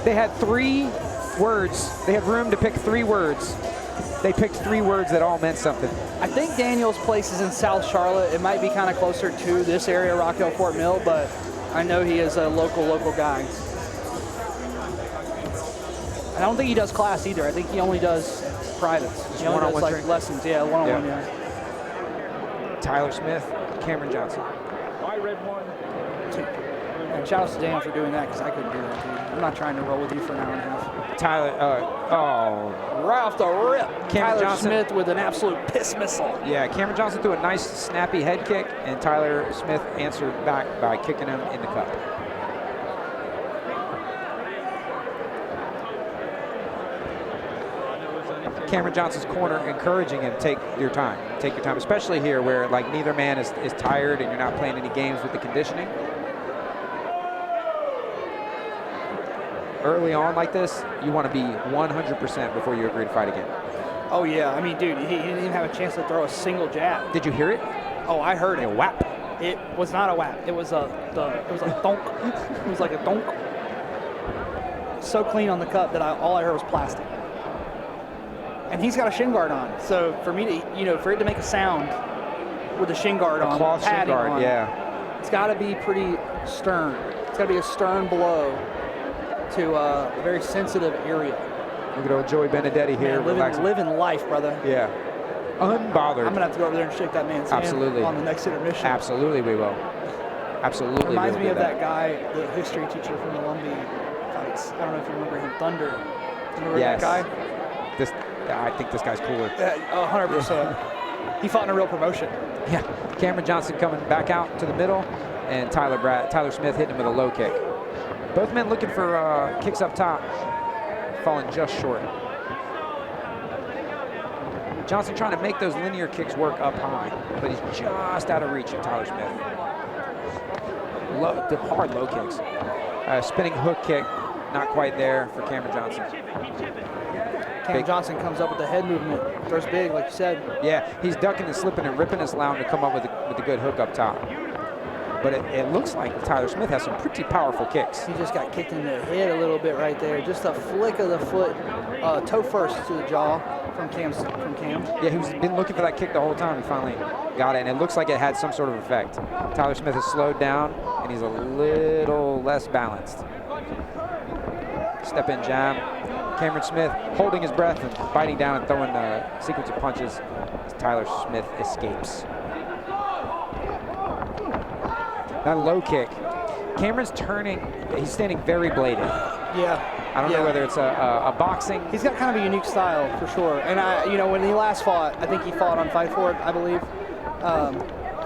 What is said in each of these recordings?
They had 3 words. They had room to pick 3 words. They picked 3 words that all meant something. I think Daniel's place is in South Charlotte. It might be kind of closer to this area, Rockdale, Fort Mill, but I know he is a local guy. I don't think he does class either. I think he only does privates. He only does like lessons. Yeah, one-on-one. Yeah. Tyler Smith, Cameron Johnson. I read one. And shout out to Daniel for doing that because I couldn't do that, dude. I'm not trying to roll with you for an hour and a half. Tyler, Right off the rip. Cameron Tyler Johnson. Smith with an absolute piss missile. Yeah, Cameron Johnson threw a nice snappy head kick, and Tyler Smith answered back by kicking him in the cup. Cameron Johnson's corner encouraging him, take your time, especially here where like neither man is tired and you're not playing any games with the conditioning. Early on like this, you want to be 100% before you agree to fight again. Oh yeah, I mean, dude, he didn't even have a chance to throw a single jab. Did you hear it? Oh, I heard it. A whap. It was not a whap. It was a thunk. It was like a thunk. So clean on the cup that all I heard was plastic. And he's got a shin guard on. So for me to, for it to make a sound with the shin guard on, cloth shin guard, on, yeah. It's got to be pretty stern. It's got to be a stern blow to a very sensitive area. Look at old Joey Benedetti here. Man, living life, brother. Yeah. Unbothered. I'm going to have to go over there and shake that man's Absolutely. hand on the next intermission. Absolutely, we will. Absolutely. Reminds me of that guy, the history teacher from the Lumbee fights. I don't know if you remember him, Thunder. You remember that guy? I think this guy's cooler. 100%. He fought in a real promotion. Yeah. Cameron Johnson coming back out to the middle, and Tyler Smith hitting him with a low kick. Both men looking for kicks up top, falling just short. Johnson trying to make those linear kicks work up high, but he's just out of reach of Tyler Smith. Hard low kicks. Spinning hook kick, not quite there for Cameron Johnson. Cam Johnson comes up with the head movement, throws big, like you said. Yeah, he's ducking and slipping and ripping his allowing to come up with a good hook up top. But it looks like Tyler Smith has some pretty powerful kicks. He just got kicked in the head a little bit right there. Just a flick of the foot, toe first to the jaw from Cam. Yeah, he's been looking for that kick the whole time. He finally got it, and it looks like it had some sort of effect. Tyler Smith has slowed down, and he's a little less balanced. Step in jab. Cameron Smith holding his breath and biting down and throwing a sequence of punches as Tyler Smith escapes. That low kick. Cameron's turning. He's standing very bladed. Yeah. I don't know whether it's a boxing. He's got kind of a unique style for sure. And when he last fought, I think he fought on Fight For It, I believe.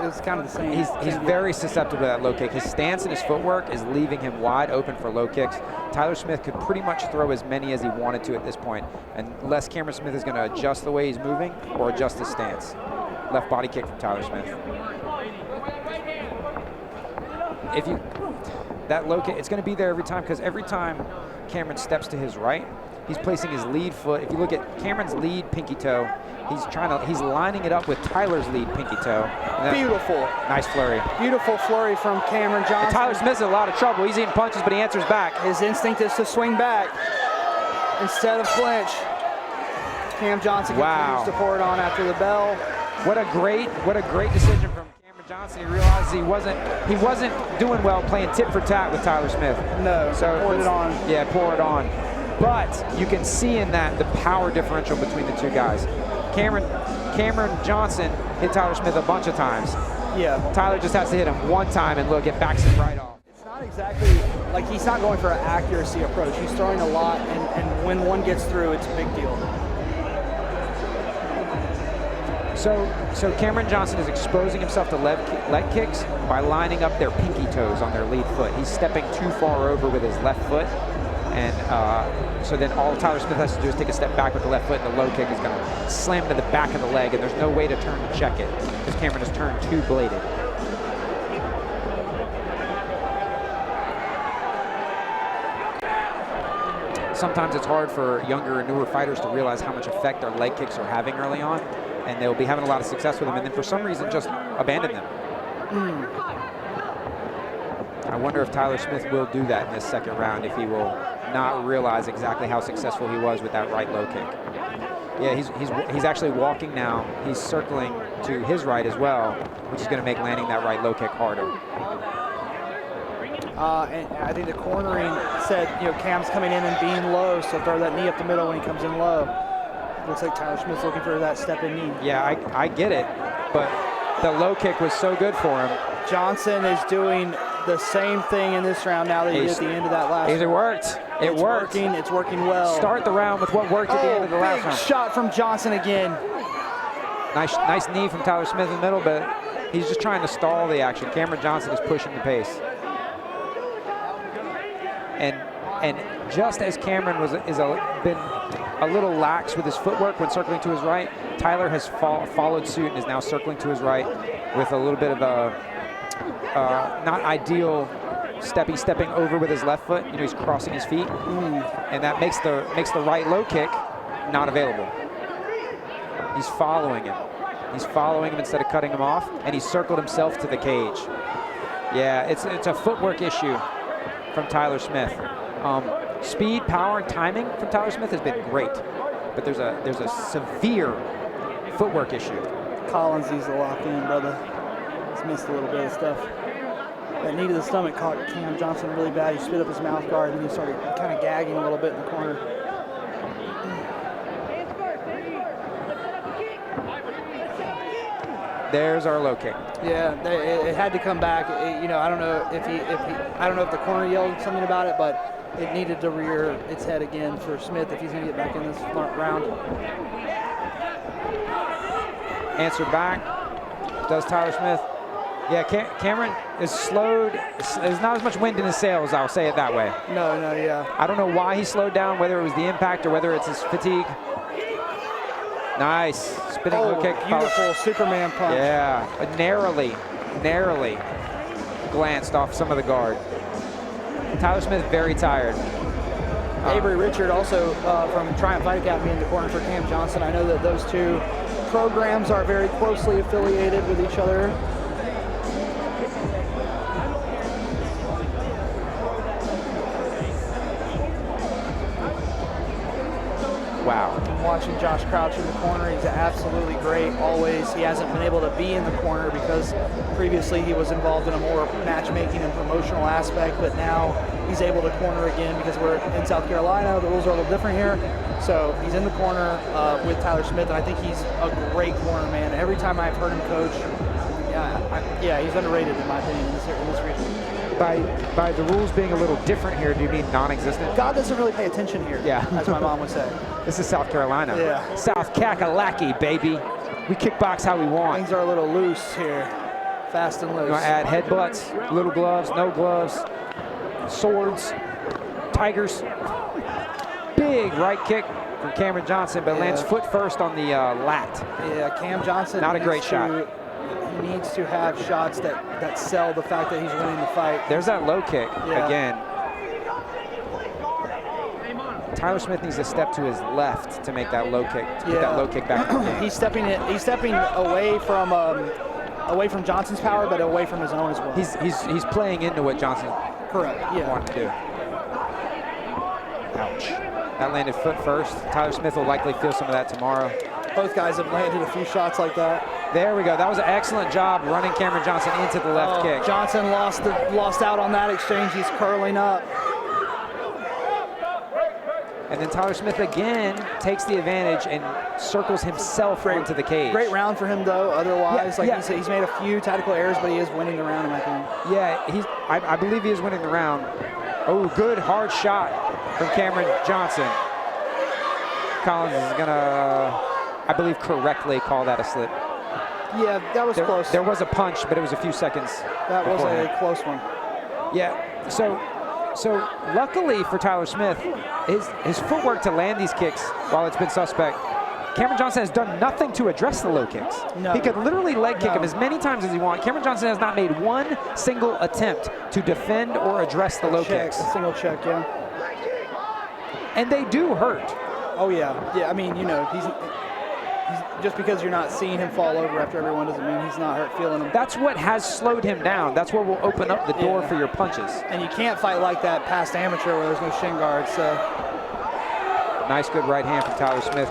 It was kind of the same. He's very susceptible to that low kick. His stance and his footwork is leaving him wide open for low kicks. Tyler Smith could pretty much throw as many as he wanted to at this point, unless Cameron Smith is going to adjust the way he's moving or adjust his stance. Left body kick from Tyler Smith. That low kick, it's going to be there every time, because every time Cameron steps to his right, he's placing his lead foot. If you look at Cameron's lead pinky toe, he's lining it up with Tyler's lead pinky toe. Beautiful. Nice flurry. Beautiful flurry from Cameron Johnson. And Tyler Smith's in a lot of trouble. He's eating punches, but he answers back. His instinct is to swing back instead of flinch. Cam Johnson continues to pour it on after the bell. What a great decision from Cameron Johnson. He realized he wasn't doing well playing tit for tat with Tyler Smith. No, so pour it on. Yeah, pour it on. But you can see in that the power differential between the two guys. Cameron Johnson hit Tyler Smith a bunch of times. Yeah. Tyler just has to hit him one time and look, it backs him right off. It's not exactly like he's not going for an accuracy approach. He's throwing a lot, and when one gets through, it's a big deal. So Cameron Johnson is exposing himself to leg kicks by lining up their pinky toes on their lead foot. He's stepping too far over with his left foot. And so then all Tyler Smith has to do is take a step back with the left foot, and the low kick is going to slam into the back of the leg, and there's no way to turn to check it because Cameron has turned too bladed. Sometimes it's hard for younger and newer fighters to realize how much effect their leg kicks are having early on, and they'll be having a lot of success with them, and then for some reason just abandon them. I wonder if Tyler Smith will do that in this second round, if he will not realize exactly how successful he was with that right low kick. Yeah, he's actually walking now. He's circling to his right as well, which is going to make landing that right low kick harder. And I think the cornering said, Cam's coming in and being low, so throw that knee up the middle when he comes in low. Looks like Tyler Smith's looking for that step-in knee. Yeah, I get it, but the low kick was so good for him. Johnson is doing the same thing in this round now that he did at the end of that last round. It worked. It worked. It's working well. Start the round with what worked at the end of the last round. Shot from Johnson again. Nice knee from Tyler Smith in the middle, but he's just trying to stall the action. Cameron Johnson is pushing the pace. And just as Cameron been a little lax with his footwork when circling to his right, Tyler has followed suit and is now circling to his right with a little bit of a not ideal stepping over with his left foot. He's crossing his feet, and that makes the right low kick not available. He's following him. He's following him instead of cutting him off, and he circled himself to the cage. Yeah, it's a footwork issue from Tyler Smith. Speed, power, and timing from Tyler Smith has been great, but there's a severe footwork issue. Collins needs to lock in, brother. He's missed a little bit of stuff. That knee to the stomach caught Cam Johnson really bad. He spit up his mouth guard, and he started kind of gagging a little bit in the corner. There's our low kick. Yeah, it had to come back. I don't know I don't know if the corner yelled something about it, but it needed to rear its head again for Smith if he's going to get back in this round. Answer back. Does Tyler Smith? Yeah, Cameron is slowed. There's not as much wind in his sails, I'll say it that way. No, yeah. I don't know why he slowed down, whether it was the impact or whether it's his fatigue. Nice. Spinning low kick. Beautiful Superman punch. Yeah, narrowly glanced off some of the guard. Tyler Smith very tired. Avery Richard also from Triumph Fight Academy in the corner for Cam Johnson. I know that those two programs are very closely affiliated with each other. Wow. I'm watching Josh Crouch in the corner. He's absolutely great always. He hasn't been able to be in the corner because previously he was involved in a more matchmaking and promotional aspect, but now he's able to corner again because we're in South Carolina. The rules are a little different here. So he's in the corner with Tyler Smith, and I think he's a great corner man. Every time I've heard him coach, he's underrated in my opinion in this region. By the rules being a little different here, do you mean non-existent? God doesn't really pay attention here, as my mom would say. This is South Carolina. Yeah. South Kakalaki, baby. We kickbox how we want. Things are a little loose here, fast and loose. You want to add headbutts, little gloves, no gloves, swords, tigers. Big right kick from Cameron Johnson, but lands foot first on the lat. Yeah, Cam Johnson. Not a great shot. He needs to have shots that sell the fact that he's winning the fight. There's that low kick again. Tyler Smith needs to step to his left to make that low kick, to put that low kick back in the game. He's stepping away from Johnson's power, but away from his own as well. He's playing into what Johnson wanted to do. Ouch. That landed foot first. Tyler Smith will likely feel some of that tomorrow. Both guys have landed a few shots like that. There we go. That was an excellent job running Cameron Johnson into the left kick. Johnson lost out on that exchange. He's curling up. And then Tyler Smith again takes the advantage and circles himself into the cage. Great round for him though. Otherwise, he's made a few tactical errors, but he is winning the round in my opinion. Yeah, I believe he is winning the round. Oh, good hard shot from Cameron Johnson. Collins is gonna, I believe, correctly call that a slip. Yeah, that was close. There was a punch, but it was a few seconds. That was a close one. Yeah, so luckily for Tyler Smith, his footwork to land these kicks, while it's been suspect, Cameron Johnson has done nothing to address the low kicks. No. He could literally leg kick him as many times as he wants. Cameron Johnson has not made one single attempt to defend or address the low kicks. A single check, yeah. And they do hurt. Oh yeah, I mean, Just because you're not seeing him fall over after everyone doesn't mean he's not hurt feeling him. That's what has slowed him down. That's what will open up the door for your punches. And you can't fight like that past amateur where there's no shin guard. So nice, good right hand from Tyler Smith.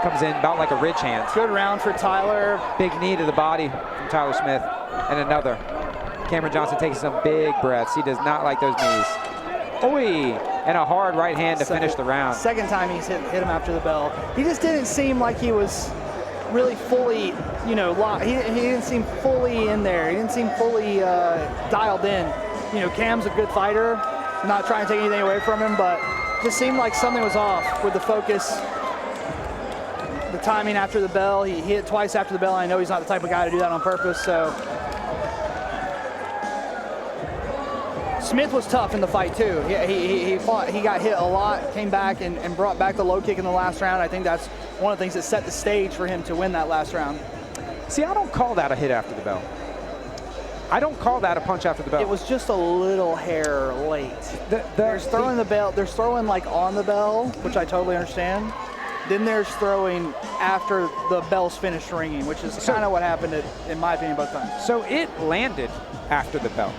Comes in about like a ridge hand. good round for Tyler. Big knee to the body from Tyler Smith. And another. Cameron Johnson takes some big breaths. He does not like those knees. Oi! And a hard right hand to finish the round. Second time he's hit him after the bell. He just didn't seem like he was really fully, he didn't seem fully in there. He didn't seem fully dialed in. Cam's a good fighter. I'm not trying to take anything away from him, but just seemed like something was off with the focus, the timing after the bell. He hit twice after the bell. I know he's not the type of guy to do that on purpose, so. Smith was tough in the fight too. He fought. He got hit a lot, came back and brought back the low kick in the last round. I think that's one of the things that set the stage for him to win that last round. See, I don't call that a hit after the bell. I don't call that a punch after the bell. It was just a little hair late. There's throwing the bell. There's throwing like on the bell, which I totally understand. Then there's throwing after the bell's finished ringing, which is kind of what happened, in my opinion, both times. So it landed after the bell.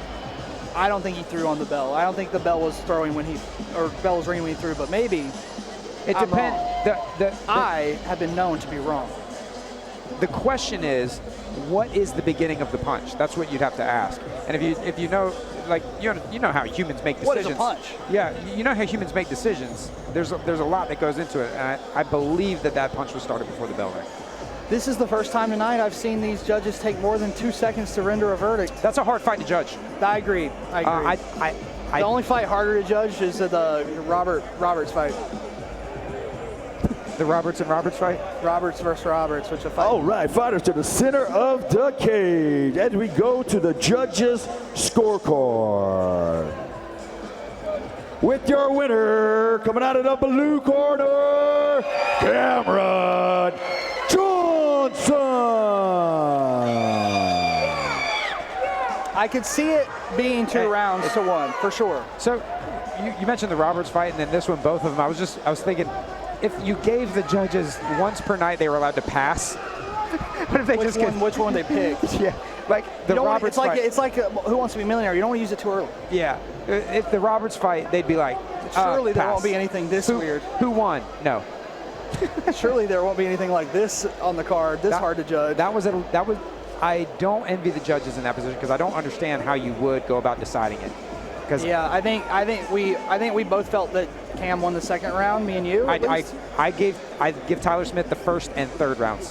I don't think he threw on the bell. I don't think the bell was throwing bell was ringing when he threw, but maybe. It depends. I have been known to be wrong. The question is, what is the beginning of the punch? That's what you'd have to ask. And if you know, like you know how humans make decisions. What is a punch? Yeah, you know how humans make decisions. There's a lot that goes into it, and I believe that punch was started before the bell rang. This is the first time tonight I've seen these judges take more than 2 seconds to render a verdict. That's a hard fight to judge. I agree. The only fight harder to judge is the Roberts fight. The Roberts and Roberts fight? Roberts versus Roberts, which a fight. All right, fighters to the center of the cage. And we go to the judges' scorecard. With your winner, coming out of the blue corner, Cameron Johnson. I could see it being 2 rounds to 1, for sure. So you mentioned the Roberts fight and then this one, both of them. I was thinking, if you gave the judges once per night they were allowed to pass, what if they Which one they picked? Yeah, like the Roberts fight. It's like Who Wants to Be a Millionaire. You don't want to use it too early. Yeah, if the Roberts fight, they'd be like, surely there pass. won't be anything this weird. Who won? No. Surely there won't be anything like this on the card. Hard to judge. That was. I don't envy the judges in that position because I don't understand how you would go about deciding it. Yeah, I think we both felt that Cam won the second round. Me and you. I give Tyler Smith the first and third rounds.